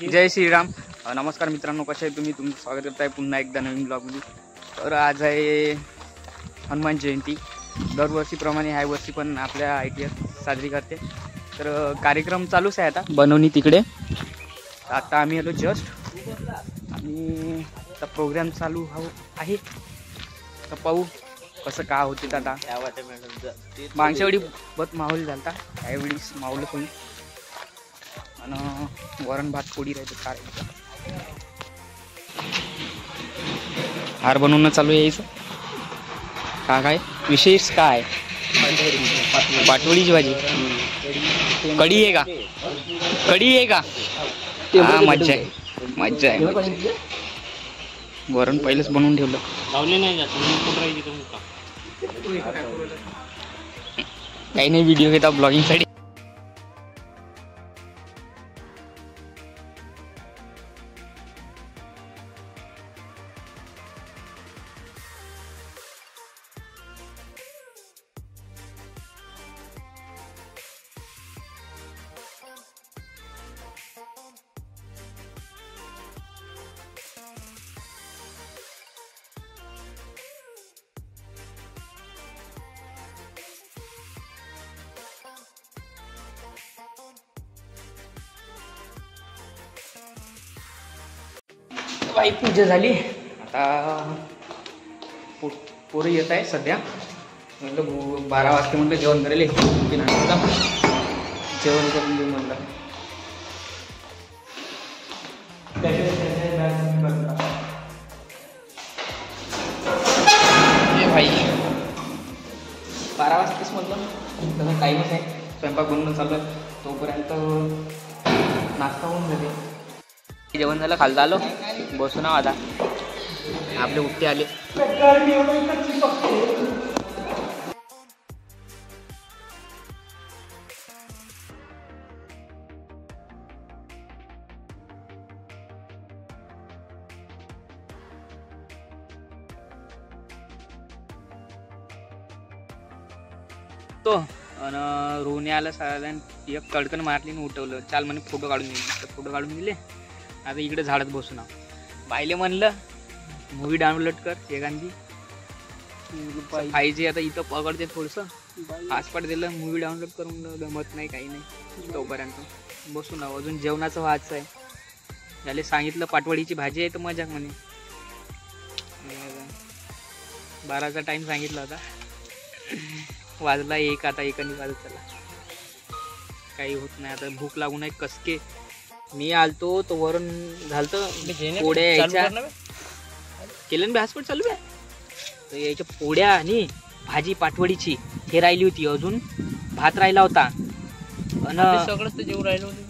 जय श्रीराम. नमस्कार मित्रांनो, कसे आहे तुम्ही? तुमचं स्वागत करत आहे पुन्हा एकदा नवीन ब्लॉगमध्ये. तर आज आहे हनुमान जयंती. दरवर्षीप्रमाणे ह्या वर्षी पण आपल्या ITS साजरी करते. तर कार्यक्रम चालूच आहे आता बनवणी तिकडे. आता आम्ही आलो जस्ट आणि आता प्रोग्राम चालू आहे. तर पाहू कसं का होते. आता मागच्या वेळी बहुत माहोल झाला, यावेळी माहोल होईल. आणि वरण भात पोळी राहते. काय हार बनवणं चालू आहे यायचं. काय विशेष काय? पाटवडीची भाजी. कढी आहे का? कढी आहे का? हा, मज्जा आहे, मज्जा आहे. वरण पहिलेच बनवून ठेवलं. काही नाही, व्हिडिओ घेता ब्लॉगिंगसाठी. बाई पूजा झाली. आता पोरं येत आहे सध्या. म्हटलं 12 वाजता म्हटलं जेवण करायला. जेवण करून घेऊ म्हटलं. भाई 12 वाजताच म्हटलं, तसं टाईमच आहे. स्वयंपाक बनवून चालू आहे, तोपर्यंत नाश्ता होऊन जाते. जेवण झालं, खालता आलो, बसू ना. आता आपले उठते आले. तो आणि रोहने आला साधारण एक तडकन मारली आणि उठवलं. चाल म्हणे फोटो काढून दिले. फोटो काढून दिले. आता इकडे झाडत बसू ना. बाईले म्हणलं मूवी डाउनलोड कर एखादी पाहिजे. आता इथं पकडते थोडंसं. पासपाट दिलं, मूवी डाउनलोड करून गमत नाही, काही नाही. तोपर्यंत बसू ना. अजून जेवणाचं व्हायचं आहे. त्याला सांगितलं पाटवडीची भाजी आहे तर मजाक म्हणे. 12चा टाईम सांगितला होता. वाजला 1. आता 1 वाजत चला. काही होत नाही. आता भूक लागून आहे कसके. मी आलतो तो वरण घालतं, पोळ्या यायच्या केलं ना. हॉस्पिटल चालू आहे तर यायच्या पोळ्या आणि भाजी पाटवडीची हे राहिली होती. अजून भात राहिला होता आणि सगळंच जेवण राहिलं होतं.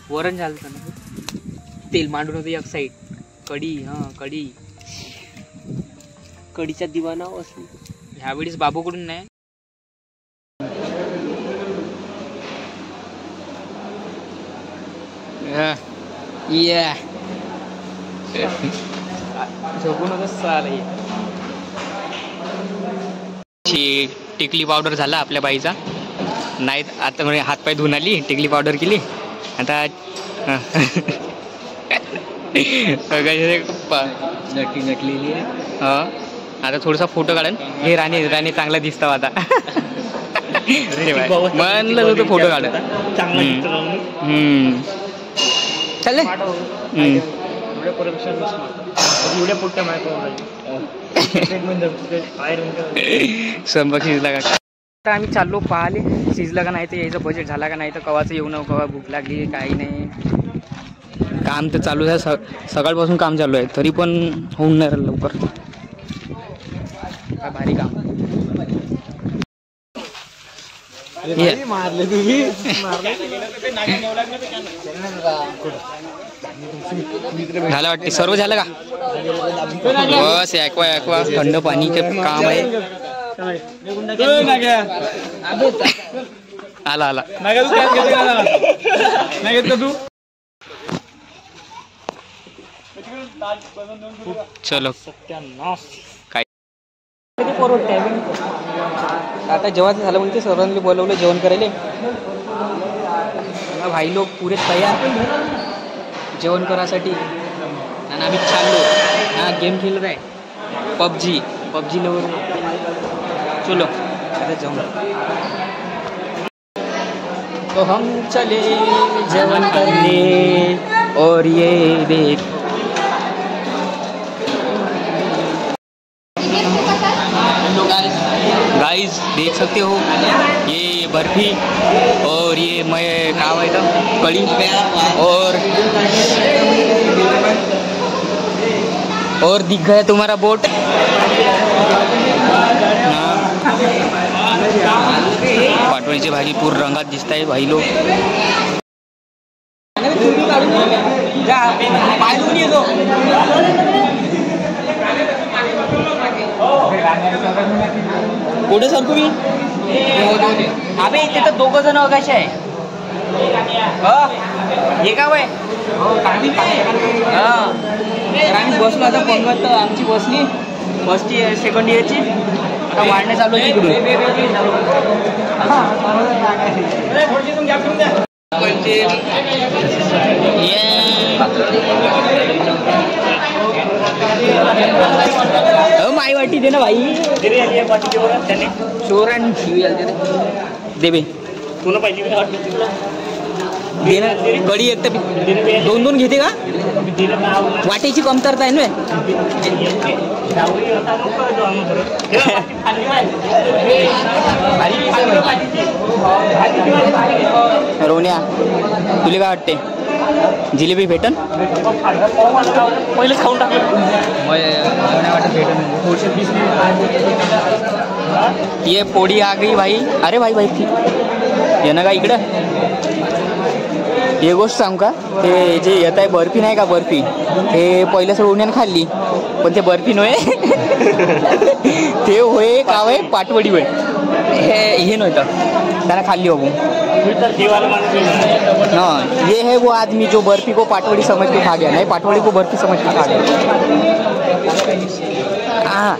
वरण झालं ना, तेल मांडून होतं एक साईड. कढी, कढी, कढीच्या दिवाना असली. ह्यावेळीस बाबूकडून नाही. टिकली पावडर झाला आपल्या बाईचा. नाही आता म्हणजे हातपाय धुवून आली, टिकली पावडर केली. आता नटली. आता थोडासा फोटो काढन. हे राणी राणी चांगला दिसतो आता. म्हणलं होतं फोटो काढ. चालले स्वयंपाक शिजला का? तर आम्ही चाललो पाहिले शिजला का नाही, तर यायचं बजेट झाला का नाही, तर कवाचं येऊ न कवा भूक लागली काही नाही. काम तर चालू आहे. सकाळपासून काम चालू आहे, तरी पण होऊन नाही राहिलं लवकर. काय भारी काम. मारले तुम्ही झालं वाटते. सर्व झालं का? बस ॲक्वा थंड पाणीचे काम आहे. आला आला चलो. काय आता जेवायचं झालं म्हणते. सर्वांनी बोलवलं जेवण करायला. भाई लोक पुरे तयार. जेवण करासाठी आणि आम्ही चाललो हा गेम खेळत आहे पबजी लवर चलो आता जाऊन तो हम चले जेवण करने और ये देख गाइस देख सकते हो ये बर्फी और ये मैं क्या हुआ था कड़ी और दिख गया तुम्हारा बोट पाटवडीची भाजी पूर्ण रंगात दिसत आहे भाई लोक कुठे सर तुम्ही अबे इथे तर 2 जण अगाशी आहे हे का वय आम्ही बसलो आता पंगत आमची बसची सेकंड इयरची आता वाढणं चालू आहे तिकडून माई वाटी दे ना भाई शोर आणि दे बे तुला पाहिजे कडी एक तर 2 घेते का वाटेची कमतरता आहे ना रोन्या तुला काय वाटते जिलेबी भेटन पहिले खाऊन टाकलं ये पोड़ी आ गई भाई अरे भाई ये ना का इकडं हे गोष्ट सांगू का ते जे येत आहे बर्फी नाही का बर्फी हे पहिल्या सोडण्यानं खाल्ली पण ते बर्फी नव्हे ते होय का होय पाटवडी होय हे नव्हतं त्यांना खाल्ली हो हाँ ये है वो आदमी जो बर्फी को पाटवड़ी समझ के खा गया नहीं पाटवड़ी को बर्फी समझ के खा गया हाँ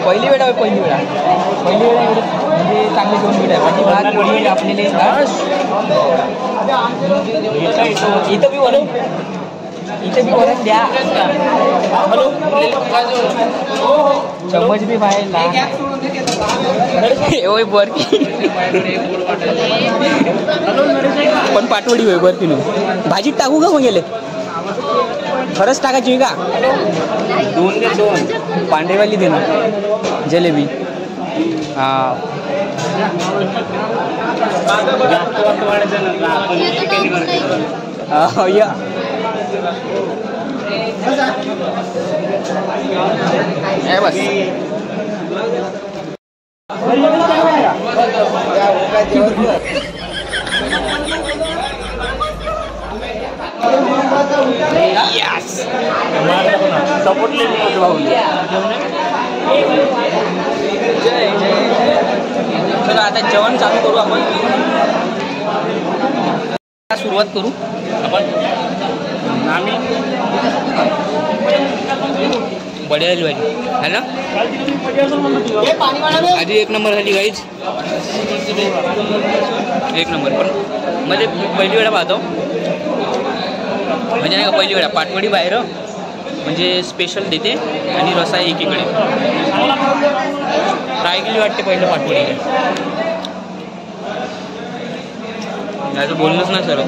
पहिली वेळा म्हणजे चांगली 2 वेळा माझी भात पोळी आपल्याला इथं बी वरून द्या चम्मच बी बाहेर होय बर्फी पण पाटवडी होय बर्फी न भाजीत टाकू का मग गेले खरंच टाकायची का 2 पांढरेवाली दे ना जलेबी हा या बस चला आता जेवण चालू करू आपण सुरुवात करू आपण आम्ही बढिया झाली भाजी है ना आधी 1 नंबर झाली गाईज 1 नंबर पण मध्ये पहिली वेळा पाहतो म्हणजे नाही का पहिली वेळा पाटवडी बाहेर म्हणजे स्पेशल देते आणि रसा एकीकडे फ्राय केली वाटते पहिलं पाटवडी याचं बोलणंच ना सर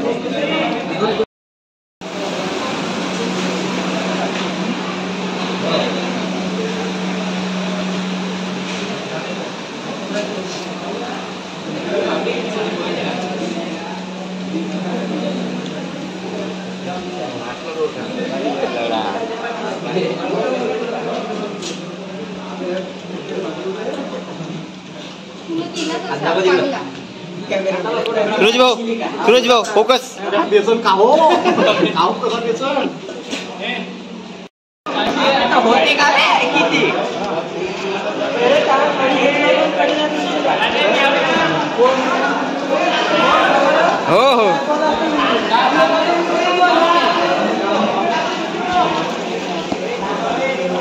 फिरोज भाऊ फोकस बेसन खाओ कसं बेसन होते का रे किती हो हो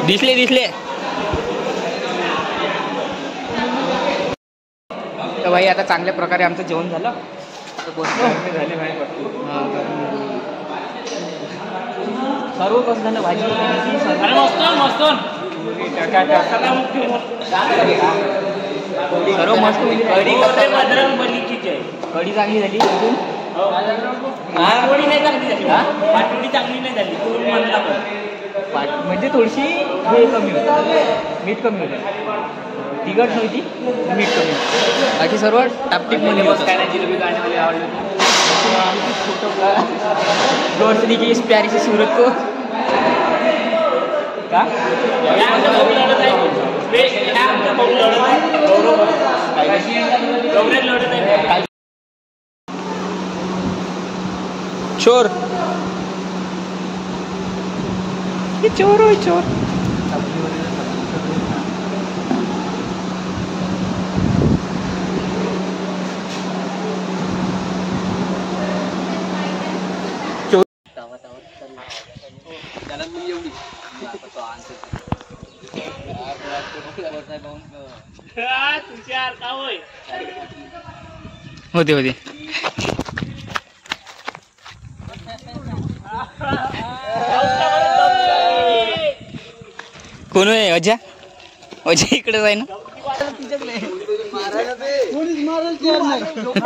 दिसले तर भाई आता चांगल्या प्रकारे आमचं जेवण झालं. सर्व कसं झालं भाजी सर्व मस्त कढी चांगली झाली. पाटवडी नाही चांगली झाली. पाटवडी चांगली नाही झाली. म्हणजे थोडीशी हे कमी होतं, मीठ कमी होतं. तिखट नव्हती, मीठ कमी होतं. बाकी सर्व टापटीप मध्ये बस काय नाही. जिलेबी गाण्यामध्ये आवडली रोशनी की इस प्यारी सी सूरत को का चोर चोर होय चोर. होते होते कोण आहे अजय? अजय इकडे जाय ना.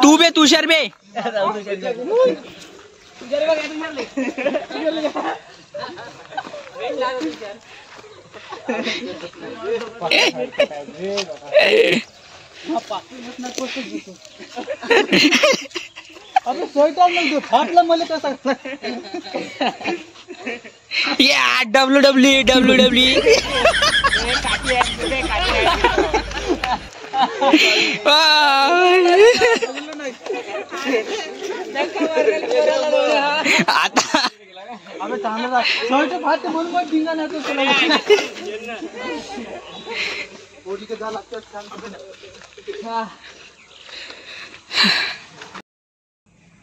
तू बे तुषार बे WWE आता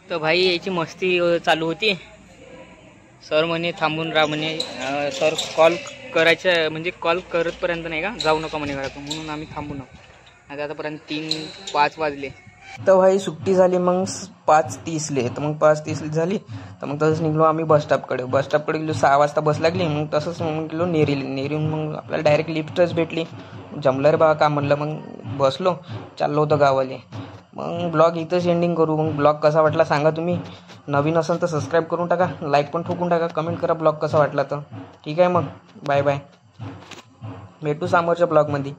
तर भाई याची मस्ती चालू होती. सर म्हणे थांबून राहा म्हणे. सर कॉल करायचं म्हणजे कॉल करतपर्यंत नाही का जाऊ नका म्हणे घरातून, म्हणून आम्ही थांबून आहोत. आतापर्यंत 3-5 वाजले. तर भाई सुट्टी झाली मग 5:30ले. तर मग 5:30 झाली तर मग तसंच निघलो आम्ही बसस्टॉपकडे गेलो. 6 वाजता बस लागली. मग तसंच मग गेलो नेरीहून मग आपल्याला डायरेक्ट लिफ्टच भेटली. जमलं रे बा का म्हणलं. मग बसलो, चाललो होतो गावाले. मग ब्लॉग इथंच एंडिंग करू. मग ब्लॉग कसा वाटला सांगा तुम्ही. नवीन असेल तर सबस्क्राईब करून टाका, लाईक पण ठोकून टाका, कमेंट करा ब्लॉग कसा वाटला तर. ठीक आहे मग बाय बाय, भेटू समोरच्या ब्लॉगमध्ये.